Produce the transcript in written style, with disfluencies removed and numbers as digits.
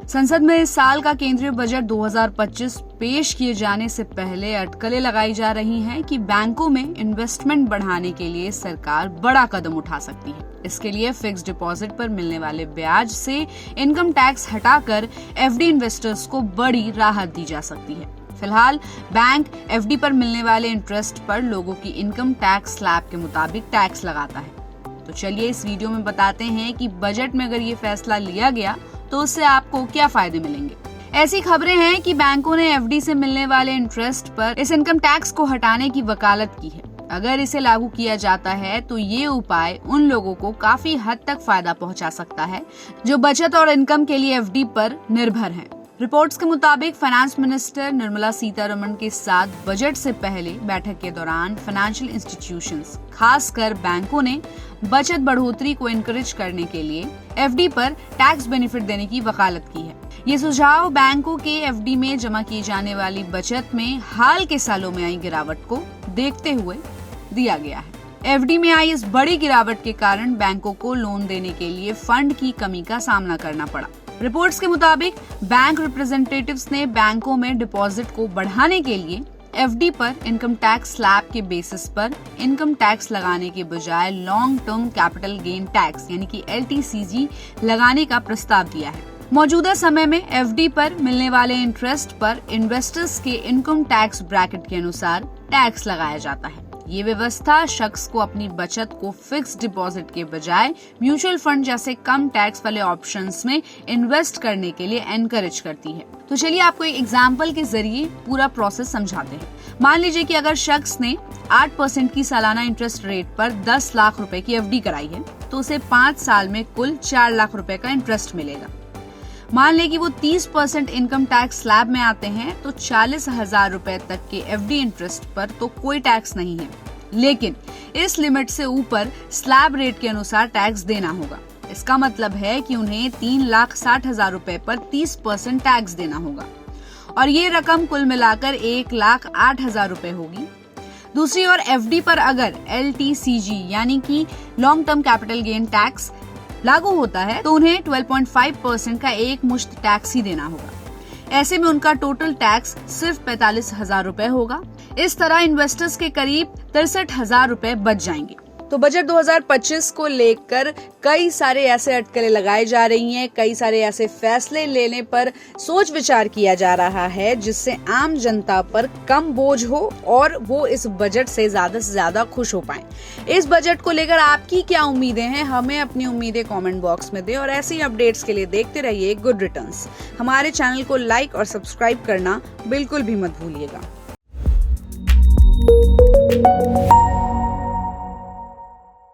संसद में इस साल का केंद्रीय बजट 2025 पेश किए जाने से पहले अटकलें लगाई जा रही हैं कि बैंकों में इन्वेस्टमेंट बढ़ाने के लिए सरकार बड़ा कदम उठा सकती है। इसके लिए फिक्स्ड डिपॉजिट पर मिलने वाले ब्याज से इनकम टैक्स हटाकर एफडी इन्वेस्टर्स को बड़ी राहत दी जा सकती है। फिलहाल बैंक एफडी पर मिलने वाले इंटरेस्ट पर लोगों की इनकम टैक्स स्लैब के मुताबिक टैक्स लगाता है। तो चलिए इस वीडियो में बताते हैं कि बजट में अगर ये फैसला लिया गया तो उससे आपको क्या फायदे मिलेंगे। ऐसी खबरें हैं कि बैंकों ने एफडी से मिलने वाले इंटरेस्ट पर इस इनकम टैक्स को हटाने की वकालत की है। अगर इसे लागू किया जाता है तो ये उपाय उन लोगों को काफी हद तक फायदा पहुंचा सकता है जो बचत और इनकम के लिए एफडी पर निर्भर हैं। रिपोर्ट्स के मुताबिक फाइनेंस मिनिस्टर निर्मला सीतारमण के साथ बजट से पहले बैठक के दौरान फाइनेंशियल इंस्टीट्यूशंस, खासकर बैंकों ने बचत बढ़ोतरी को एनकरेज करने के लिए एफडी पर टैक्स बेनिफिट देने की वकालत की है। ये सुझाव बैंकों के एफडी में जमा की जाने वाली बचत में हाल के सालों में आई गिरावट को देखते हुए दिया गया है। एफडी में आई इस बड़ी गिरावट के कारण बैंकों को लोन देने के लिए फंड की कमी का सामना करना पड़ा। रिपोर्ट्स के मुताबिक बैंक रिप्रेजेंटेटिव्स ने बैंकों में डिपॉजिट को बढ़ाने के लिए एफडी पर इनकम टैक्स स्लैब के बेसिस पर इनकम टैक्स लगाने के बजाय long term capital gain tax यानी कि LTCG लगाने का प्रस्ताव दिया है। मौजूदा समय में एफडी पर मिलने वाले इंटरेस्ट पर इन्वेस्टर्स के इनकम टैक्स ब्रैकेट के अनुसार टैक्स लगाया जाता है। ये व्यवस्था शख्स को अपनी बचत को फिक्स्ड डिपॉजिट के बजाय म्यूचुअल फंड जैसे कम टैक्स वाले ऑप्शंस में इन्वेस्ट करने के लिए एनकरेज करती है। तो चलिए आपको एक एग्जांपल के जरिए पूरा प्रोसेस समझाते हैं। मान लीजिए कि अगर शख्स ने 8% की सालाना इंटरेस्ट रेट पर 10 लाख रुपए की एफडी कराई है तो उसे 5 साल में कुल 4 लाख रुपए का इंटरेस्ट मिलेगा। मान लें कि वो 30% इनकम टैक्स स्लैब में आते हैं तो 40,000 रुपए तक के एफडी इंटरेस्ट पर तो कोई टैक्स नहीं है, लेकिन इस लिमिट से ऊपर स्लैब रेट के अनुसार टैक्स देना होगा। इसका मतलब है कि उन्हें 3,60,000 रुपए पर 30% टैक्स देना होगा और ये रकम कुल मिलाकर 1,08,000 रुपए होगी। दूसरी ओर एफडी पर अगर LTCG यानी कि long term capital gain tax लागू होता है तो उन्हें 12.5% का एक मुश्त टैक्स ही देना होगा। ऐसे में उनका टोटल टैक्स सिर्फ 45,000 रुपए होगा। इस तरह इन्वेस्टर्स के करीब 63,000 रुपए बच जाएंगे। तो बजट 2025 को लेकर कई सारे ऐसे अटकलें लगाई जा रही हैं, कई सारे ऐसे फैसले लेने पर सोच विचार किया जा रहा है जिससे आम जनता पर कम बोझ हो और वो इस बजट से ज्यादा खुश हो पाएं। इस बजट को लेकर आपकी क्या उम्मीदें हैं, हमें अपनी उम्मीदें कमेंट बॉक्स में दें और ऐसे ही अपडेट्स के लिए देखते रहिए गुड रिटर्न्स। हमारे चैनल को लाइक और सब्सक्राइब करना बिल्कुल भी मत भूलिएगा।